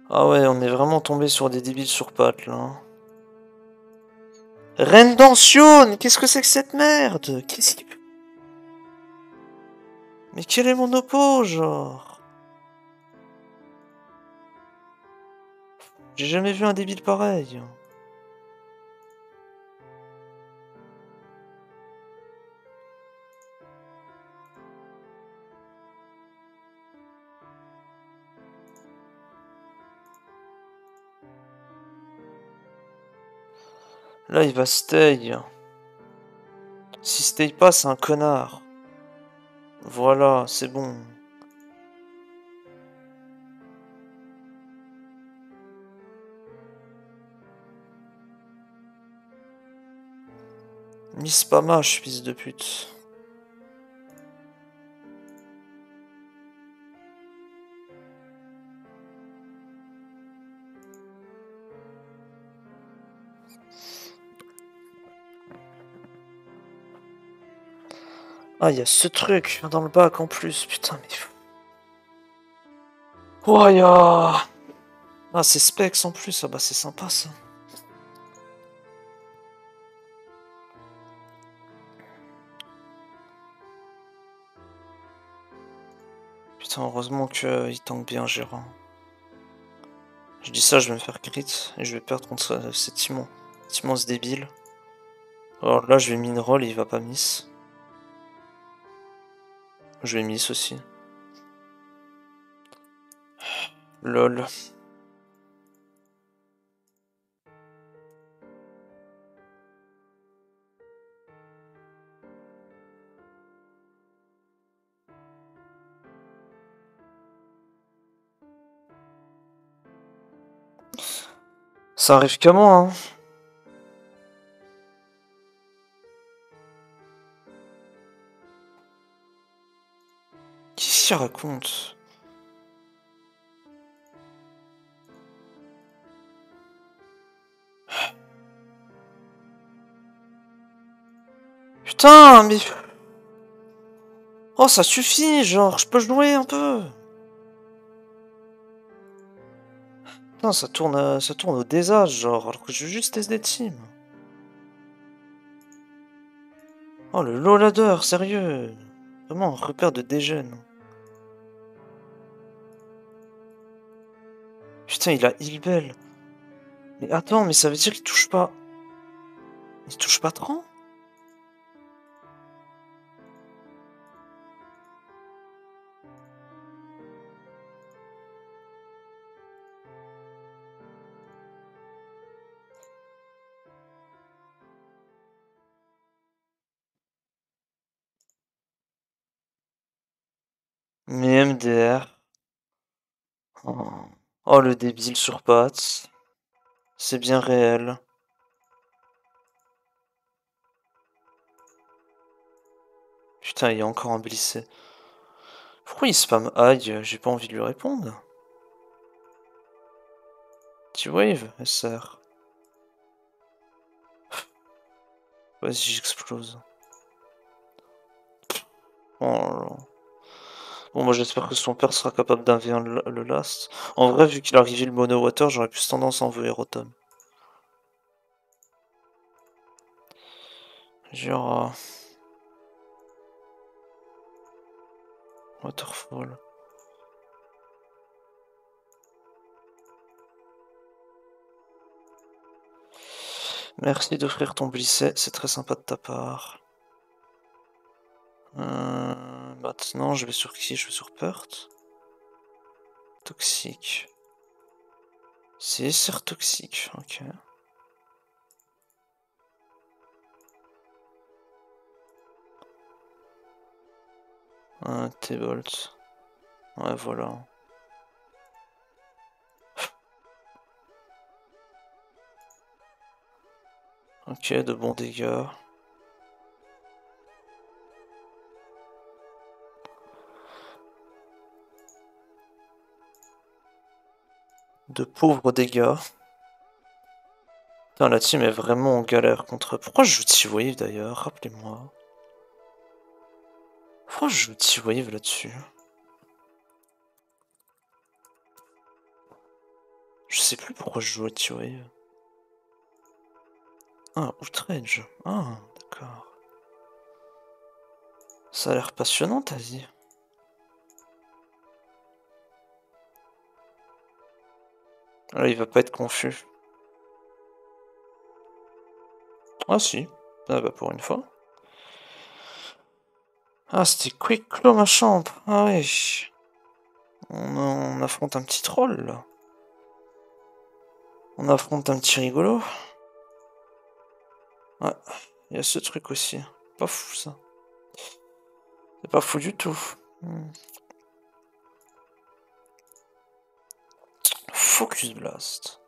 [SPEAKER 1] Ah ouais, on est vraiment tombé sur des débiles sur pattes, là. Hein. Rendancion! Qu'est-ce que c'est que cette merde? Qu'est-ce qui... Mais quel est mon oppo, genre? J'ai jamais vu un débile pareil. Là, il va stay. Si stay pas, c'est un connard. Voilà, c'est bon. Miss Pamache, fils de pute. Ah, il y a ce truc dans le bac en plus, putain, mais... Oh, ya. Ah, c'est Specs en plus, ah bah c'est sympa ça. Putain, heureusement qu'il tank bien Gérard. Je dis ça, je vais me faire crit et je vais perdre contre cet immense débile. Alors là, je vais min roll et il va pas miss. Je vais miss aussi. Lol. Ça arrive qu'à moi, hein. Qu'est-ce qu'il raconte? Putain, mais... Oh, ça suffit, genre, je peux jouer un peu. Putain, ça tourne au désastre, genre, alors que je veux juste tester des teams. Oh, le low ladder, sérieux. Vraiment un repère de dégène. Putain, il a heal bell. Mais attends, mais ça veut dire qu'il touche pas... Il touche pas trop? Mais MDR. Oh. Oh, le débile sur pattes. C'est bien réel. Putain, il y a encore un blissé. Pourquoi il spam aïe? J'ai pas envie de lui répondre. T-Wave, SR. Vas-y, j'explose. Oh là là. Bon, moi j'espère que son père sera capable d'inver le last. En vrai, vu qu'il a arrivé le mono water, j'aurais plus tendance à envoyer Rotom. Genre. Waterfall. Merci d'offrir ton blisset, c'est très sympa de ta part. Maintenant, je vais sur qui? Je vais sur Pert. Toxique. C'est ser toxique, ok. Un T-Bolt. Ouais, voilà. Ok, de bons dégâts. De pauvres dégâts. Putain, la team est vraiment en galère contre... Pourquoi je joue T-Wave d'ailleurs? Rappelez-moi. Pourquoi je joue T-Wave là-dessus? Je sais plus pourquoi je joue à T-Wave. Ah, Outrage. Ah, d'accord. Ça a l'air passionnant ta vie. Là, il va pas être confus. Ah si. Ah bah pour une fois. Ah, c'était Quick Claw ma chambre. Ah ouais. On affronte un petit troll là. On affronte un petit rigolo. Ouais, il y a ce truc aussi. Pas fou ça. C'est pas fou du tout. Focus Blast.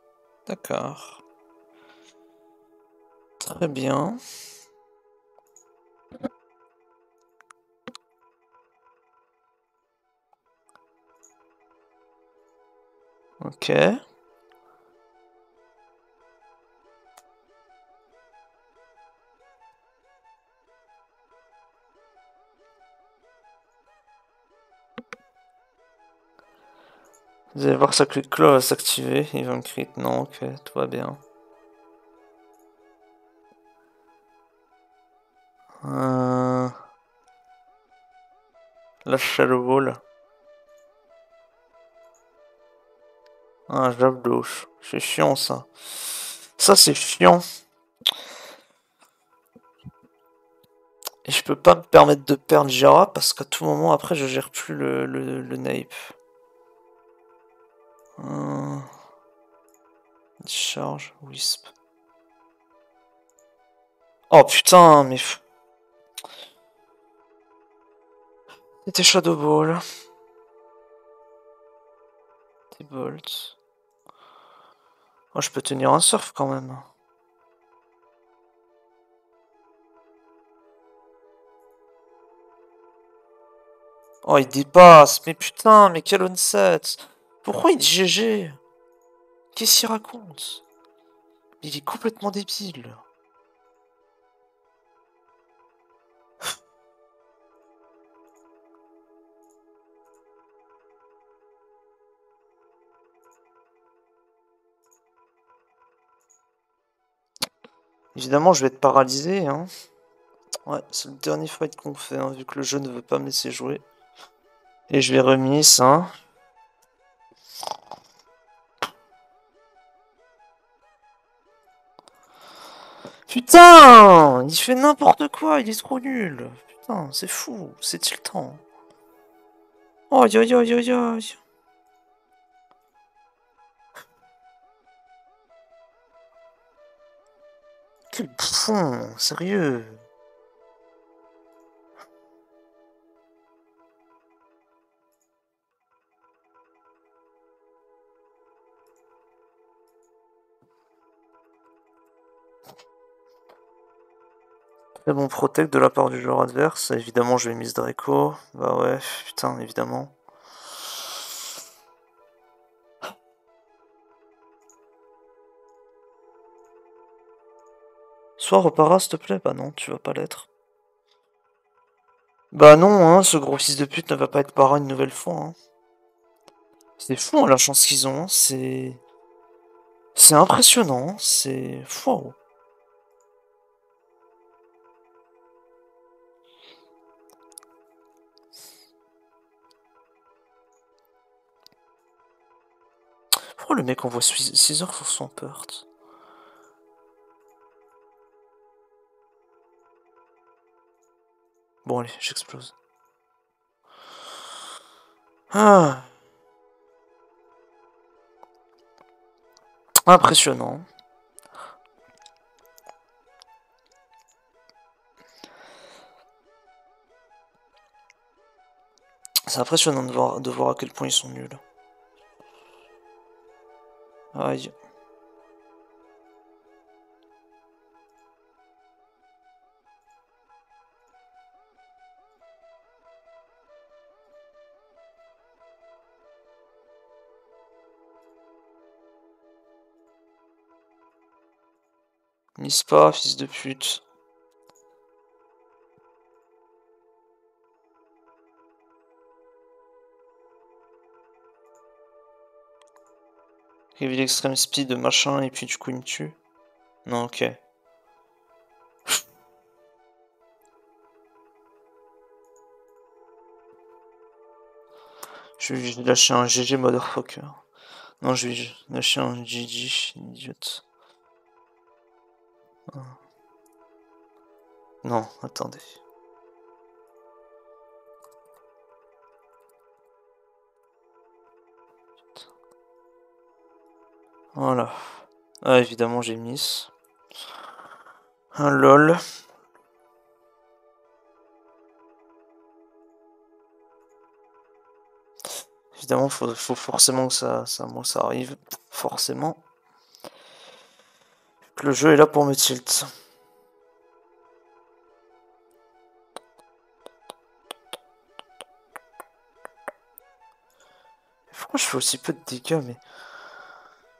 [SPEAKER 1] D'accord. Très bien. Ok. Vous allez voir, sa Quick Claw va s'activer. Il va me crit. Non, ok, tout va bien. La Shadow Ball. Un Javdoche. C'est chiant ça. Ça c'est chiant. Et je peux pas me permettre de perdre Jira parce qu'à tout moment après je gère plus le nape. Discharge, Wisp. Oh putain, mais... C'était Shadow Ball. T-Bolt. Oh, je peux tenir un surf quand même. Oh, il dépasse. Mais putain, mais quel onset. Pourquoi il dit GG? Qu'est-ce qu'il raconte? Il est complètement débile. Évidemment, je vais être paralysé, hein. Ouais, c'est le dernier fight qu'on fait, hein, vu que le jeu ne veut pas me laisser jouer. Et je vais remise, hein. Putain! Il fait n'importe quoi, il est trop nul. Putain, c'est fou, c'est tiltant. Oh, aïe aïe aïe aïe aïe. Quel bouffon, sérieux. Très bon protect de la part du joueur adverse. Évidemment, je vais mise Draco. Bah ouais, putain, évidemment. Sois repara, s'il te plaît. Bah non, tu vas pas l'être. Bah non, hein, ce gros fils de pute ne va pas être para une nouvelle fois. Hein. C'est fou, hein, la chance qu'ils ont. Hein. C'est impressionnant. C'est fou. Pourquoi le mec envoie 6 heures sur son Purt? Bon allez, j'explose. Ah. Impressionnant. C'est impressionnant de voir à quel point ils sont nuls. Aïe. Mise pas, fils de pute. Heavy extreme speed machin et puis du coup il me tue. Non, ok. Je vais lâcher un GG motherfucker. Non, je vais lâcher un GG, idiote. Non, attendez. Voilà. Ah, évidemment, j'ai miss. Un lol. Évidemment, faut forcément que ça arrive. Forcément. Le jeu est là pour me tilt. Pourquoi je fais aussi peu de dégâts, mais...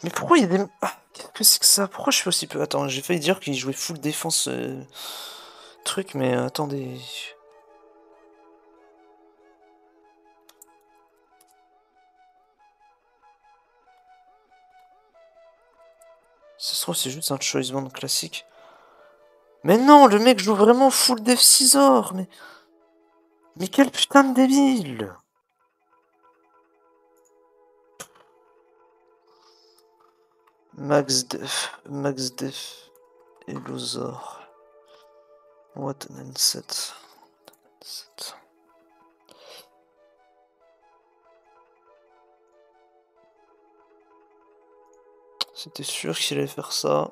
[SPEAKER 1] Mais pourquoi il y a des... Ah, qu'est-ce que c'est que ça? Pourquoi je fais aussi peu... Attends, j'ai failli dire qu'il jouait full défense... truc, mais attendez... Ça se trouve, c'est juste un choice band classique. Mais non, le mec joue vraiment full def 6 or, mais... Mais quel putain de débile! Max def et Lozor. What an set. C'était sûr qu'il allait faire ça.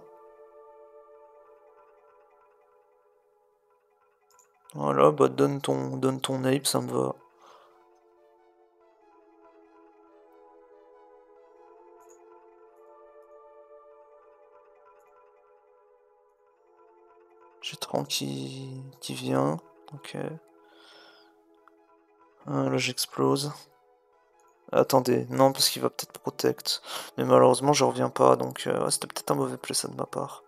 [SPEAKER 1] Voilà, bah donne ton ape, ça me va. J'ai 30 qui vient. Ok. Là j'explose. Attendez, non parce qu'il va peut-être protect. Mais malheureusement je reviens pas, donc c'était peut-être un mauvais play ça de ma part.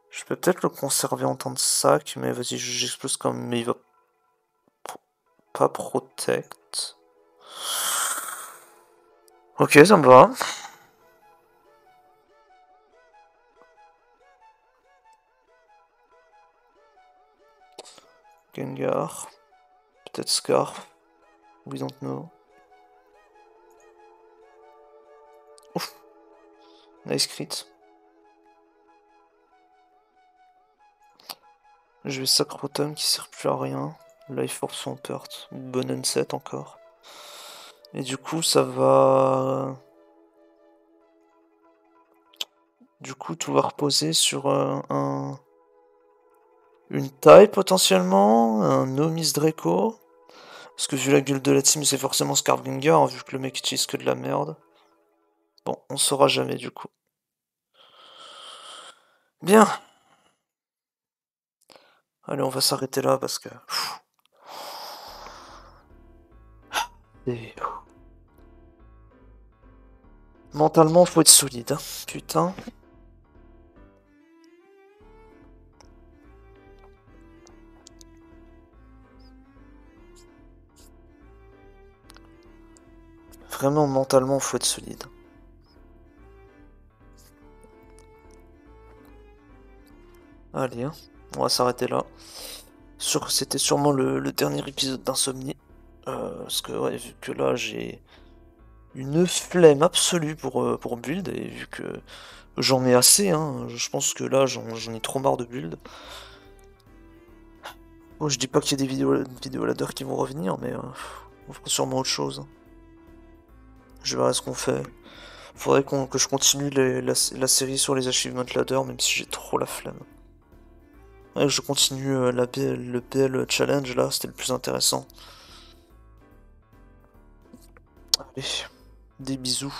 [SPEAKER 1] Je peux peut-être le conserver en temps de sac, mais vas-y j'explose quand même, mais il va pas protect. Ok, ça me va. Gengar. Peut-être Scarf. We don't know. Ouf. Nice crit. Je vais Sacrotom qui sert plus à rien. Life Force son Purt. Bon unset encore. Et du coup ça va... Du coup tout va reposer sur une taille potentiellement, un Nomis Draco. Parce que vu la gueule de la team c'est forcément Scarfgengar, hein, vu que le mec utilise que de la merde. Bon, on saura jamais du coup. Bien. Allez, on va s'arrêter là parce que... Et... Mentalement, faut être solide, hein. Putain. Vraiment, mentalement, faut être solide. Allez, hein. On va s'arrêter là. C'était sûrement le dernier épisode d'Insomnie. Parce que, ouais, vu que là, j'ai une flemme absolue pour build, et vu que j'en ai assez, hein, je pense que là, j'en ai trop marre de build. Bon, je dis pas qu'il y a des vidéos ladder qui vont revenir, mais on fera sûrement autre chose. Je verrai ce qu'on fait. Faudrait que je continue la série sur les achievements ladder, même si j'ai trop la flemme. Ouais, je continue le PL challenge là, c'était le plus intéressant. Allez, des bisous.